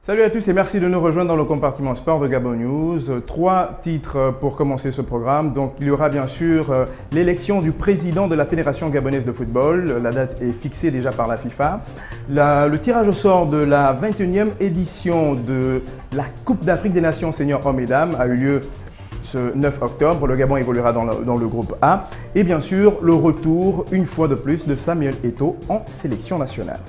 Salut à tous et merci de nous rejoindre dans le compartiment sport de Gabon News. 3 titres pour commencer ce programme. Donc, il y aura bien sûr l'élection du président de la Fédération gabonaise de football. La date est fixée déjà par la FIFA. Le tirage au sort de la 21e édition de la Coupe d'Afrique des Nations seniors hommes et dames a eu lieu ce 9 octobre. Le Gabon évoluera dans le groupe A. Et bien sûr, le retour, une fois de plus, de Samuel Eto'o en sélection nationale.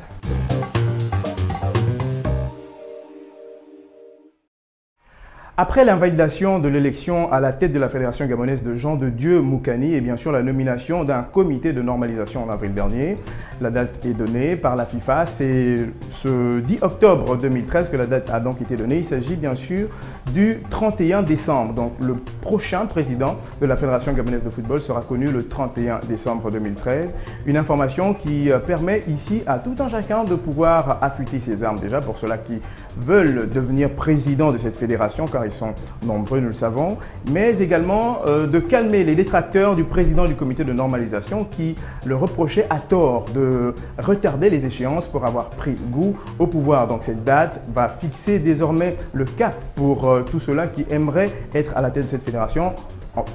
Après l'invalidation de l'élection à la tête de la Fédération gabonaise de Jean de Dieu Moukani et bien sûr la nomination d'un comité de normalisation en avril dernier, la date est donnée par la FIFA. C'est ce 10 octobre 2013 que la date a donc été donnée. Il s'agit bien sûr du 31 décembre. Donc le prochain président de la Fédération gabonaise de football sera connu le 31 décembre 2013. Une information qui permet ici à tout un chacun de pouvoir affûter ses armes déjà pour ceux-là qui veulent devenir président de cette fédération, car ils sont nombreux, nous le savons, mais également de calmer les détracteurs du président du comité de normalisation qui le reprochait à tort de retarder les échéances pour avoir pris goût au pouvoir. Donc cette date va fixer désormais le cap pour tous ceux-là qui aimeraient être à la tête de cette fédération,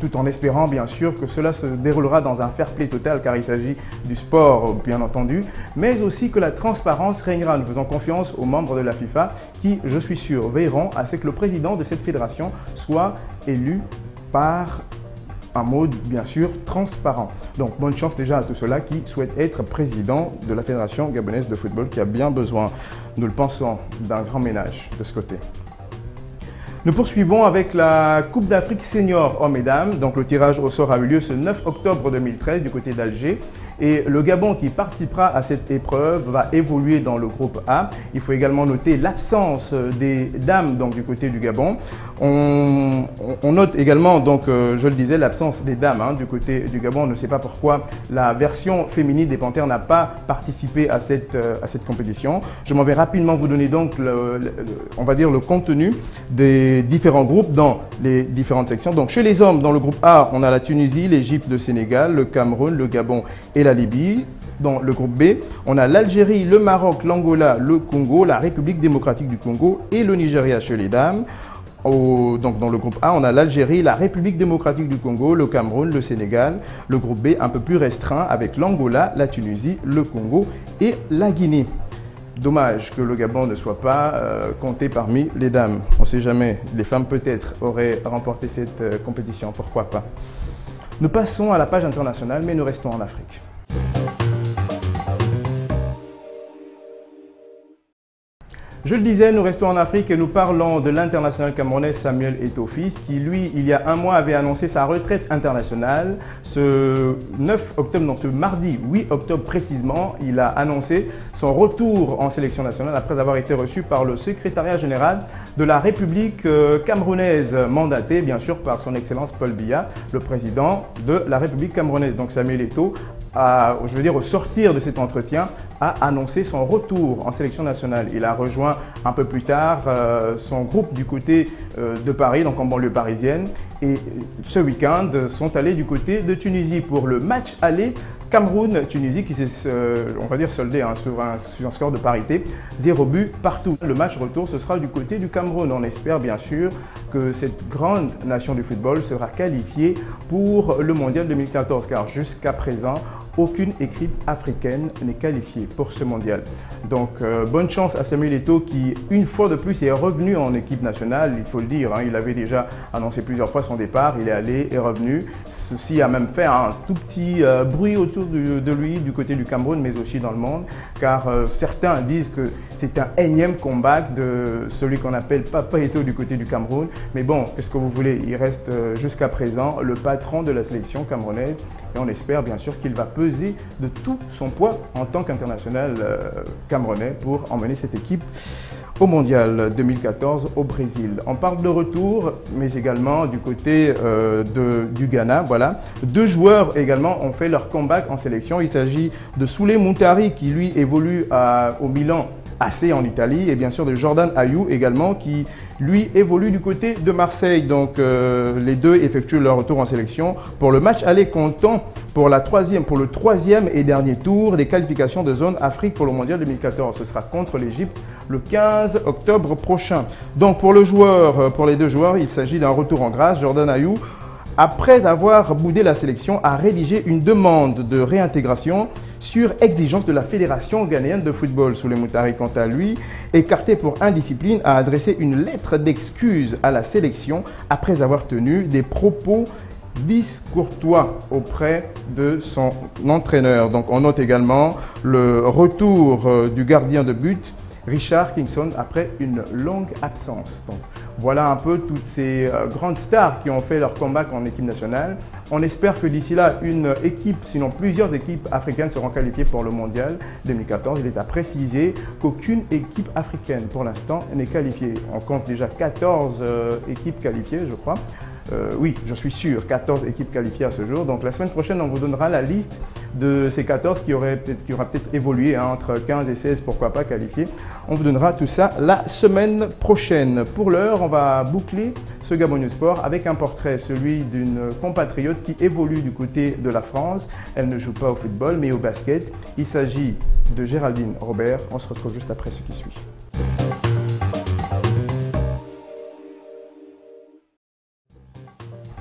tout en espérant bien sûr que cela se déroulera dans un fair play total, car il s'agit du sport bien entendu, mais aussi que la transparence régnera. Nous faisons confiance aux membres de la FIFA qui, je suis sûr, veilleront à ce que le président de cette fédération soit élu par un mode bien sûr transparent. Donc bonne chance déjà à tous ceux-là qui souhaitent être président de la Fédération gabonaise de football, qui a bien besoin, nous le pensons, d'un grand ménage de ce côté. Nous poursuivons avec la Coupe d'Afrique senior hommes et dames. Donc le tirage au sort a eu lieu ce 9 octobre 2013 du côté d'Alger. Et le Gabon qui participera à cette épreuve va évoluer dans le groupe A. Il faut également noter l'absence des dames donc, du côté du Gabon. On note également, donc, je le disais, l'absence des dames du côté du Gabon. On ne sait pas pourquoi la version féminine des Panthères n'a pas participé à cette compétition. Je m'en vais rapidement vous donner donc on va dire le contenu des différents groupes dans les différentes sections. Donc chez les hommes, dans le groupe A, on a la Tunisie, l'Égypte, le Sénégal, le Cameroun, le Gabon et la Libye. Dans le groupe B, on a l'Algérie, le Maroc, l'Angola, le Congo, la République démocratique du Congo et le Nigeria chez les dames. Donc dans le groupe A, on a l'Algérie, la République démocratique du Congo, le Cameroun, le Sénégal. Le groupe B, un peu plus restreint, avec l'Angola, la Tunisie, le Congo et la Guinée. Dommage que le Gabon ne soit pas compté parmi les dames. On ne sait jamais, les femmes peut-être auraient remporté cette compétition, pourquoi pas. Nous passons à la page internationale, mais nous restons en Afrique. Je le disais, nous restons en Afrique et nous parlons de l'international camerounais Samuel Eto'o qui, lui, il y a un mois, avait annoncé sa retraite internationale. Ce 9 octobre, non, ce mardi 8 octobre précisément, il a annoncé son retour en sélection nationale après avoir été reçu par le secrétariat général de la République camerounaise, mandaté bien sûr par son Excellence Paul Biya, le président de la République camerounaise. Donc Samuel Eto'o, je veux dire, au sortir de cet entretien, a annoncé son retour en sélection nationale. Il a rejoint un peu plus tard son groupe du côté de Paris, donc en banlieue parisienne. Et ce week-end, sont allés du côté de Tunisie pour le match aller Cameroun-Tunisie qui s'est, on va dire, soldé sur un score de parité, 0 but partout. Le match retour, ce sera du côté du Cameroun. On espère bien sûr que cette grande nation du football sera qualifiée pour le Mondial 2014, car jusqu'à présent, aucune équipe africaine n'est qualifiée pour ce mondial. Donc, bonne chance à Samuel Eto'o qui, une fois de plus, est revenu en équipe nationale. Il faut le dire, il avait déjà annoncé plusieurs fois son départ. Il est allé et revenu. Ceci a même fait un tout petit bruit autour de lui du côté du Cameroun, mais aussi dans le monde, car certains disent que c'est un énième comeback de celui qu'on appelle Papa Eto'o du côté du Cameroun. Mais bon, qu'est-ce que vous voulez? Il reste jusqu'à présent le patron de la sélection camerounaise et on espère bien sûr qu'il va peser de tout son poids en tant qu'international camerounais pour emmener cette équipe au Mondial 2014 au Brésil. On parle de retour, mais également du côté du Ghana. Voilà. 2 joueurs également ont fait leur comeback en sélection. Il s'agit de Souley Muntari qui lui évolue au Milan AC en Italie et bien sûr de Jordan Ayew également qui lui évolue du côté de Marseille. Donc les deux effectuent leur retour en sélection pour le match aller comptant pour le troisième et dernier tour des qualifications de zone Afrique pour le Mondial 2014. Ce sera contre l'Égypte le 15 octobre prochain. Donc pour les deux joueurs, il s'agit d'un retour en grâce. Jordan Ayew, après avoir boudé la sélection, a rédigé une demande de réintégration sur exigence de la Fédération ghanéenne de football. Souley Moutari, quant à lui, écarté pour indiscipline, a adressé une lettre d'excuse à la sélection après avoir tenu des propos discourtois auprès de son entraîneur. Donc on note également le retour du gardien de but, Richard Kingson, après une longue absence. Donc, voilà un peu toutes ces grandes stars qui ont fait leur comeback en équipe nationale. On espère que d'ici là, une équipe, sinon plusieurs équipes africaines seront qualifiées pour le mondial 2014. Il est à préciser qu'aucune équipe africaine pour l'instant n'est qualifiée. On compte déjà 14 équipes qualifiées, je crois. Oui, je suis sûr, 14 équipes qualifiées à ce jour. Donc la semaine prochaine, on vous donnera la liste de ces 14 qui aura peut-être évolué entre 15 et 16, pourquoi pas qualifiés. On vous donnera tout ça la semaine prochaine. Pour l'heure, on va boucler ce Gabon News Sport avec un portrait, celui d'une compatriote qui évolue du côté de la France. Elle ne joue pas au football, mais au basket. Il s'agit de Géraldine Robert. On se retrouve juste après ce qui suit.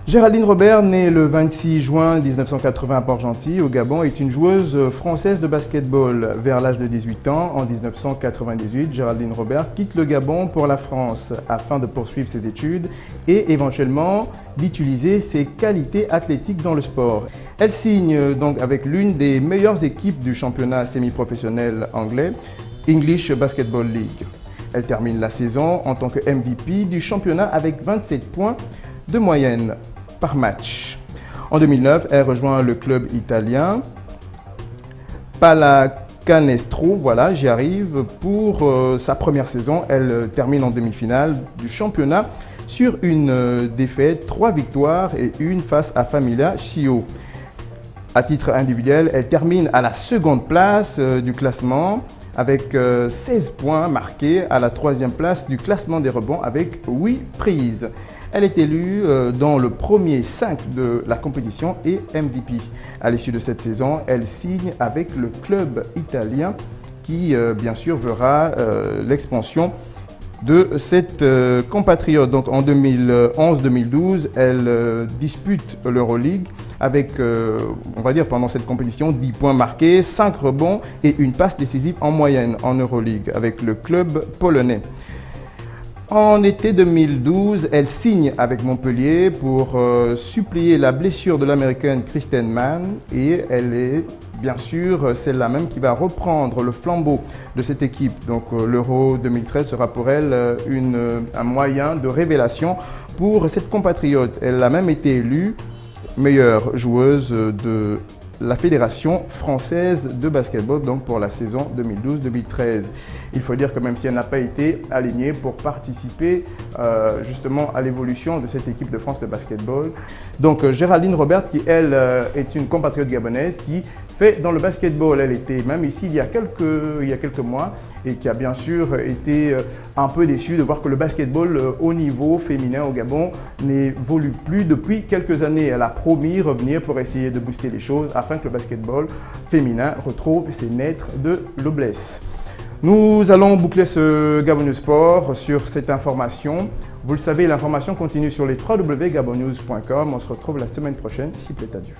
Géraldine Robert, née le 26 juin 1980 à Port-Gentil, au Gabon, est une joueuse française de basketball. Vers l'âge de 18 ans, en 1998, Géraldine Robert quitte le Gabon pour la France afin de poursuivre ses études et éventuellement d'utiliser ses qualités athlétiques dans le sport. Elle signe donc avec l'une des meilleures équipes du championnat semi-professionnel anglais, English Basketball League. Elle termine la saison en tant que MVP du championnat avec 27 points de moyenne par match. En 2009, elle rejoint le club italien Pallacanestro, voilà, j'y arrive, pour sa première saison. Elle termine en demi-finale du championnat sur une défaite, 3 victoires et une face à Familia Chio. À titre individuel, elle termine à la seconde place du classement avec 16 points marqués, à la 3e place du classement des rebonds avec 8 prises. Elle est élue dans le premier 5 de la compétition et MVP. À l'issue de cette saison, elle signe avec le club italien qui, bien sûr, verra l'expansion de cette compatriote. Donc en 2011-2012, elle dispute l'Euroleague avec, on va dire pendant cette compétition, 10 points marqués, 5 rebonds et une passe décisive en moyenne en Euroleague avec le club polonais. En été 2012, elle signe avec Montpellier pour suppléer la blessure de l'américaine Kristen Mann et elle est bien sûr celle-là même qui va reprendre le flambeau de cette équipe. Donc l'Euro 2013 sera pour elle un moyen de révélation pour cette compatriote. Elle a même été élue meilleure joueuse de la Fédération française de basketball, donc pour la saison 2012-2013. Il faut dire que même si elle n'a pas été alignée pour participer justement à l'évolution de cette équipe de France de basketball. Donc Géraldine Robert, qui elle est une compatriote gabonaise qui fait dans le basketball. Elle était même ici il y a quelques mois et qui a bien sûr été un peu déçue de voir que le basketball au niveau féminin au Gabon n'évolue plus depuis quelques années. Elle a promis revenir pour essayer de booster les choses afin que le basketball féminin retrouve ses maîtres de noblesse. Nous allons boucler ce Gabon News Sport sur cette information. Vous le savez, l'information continue sur les www.gabonnews.com. On se retrouve la semaine prochaine, s'il plaît à Dieu.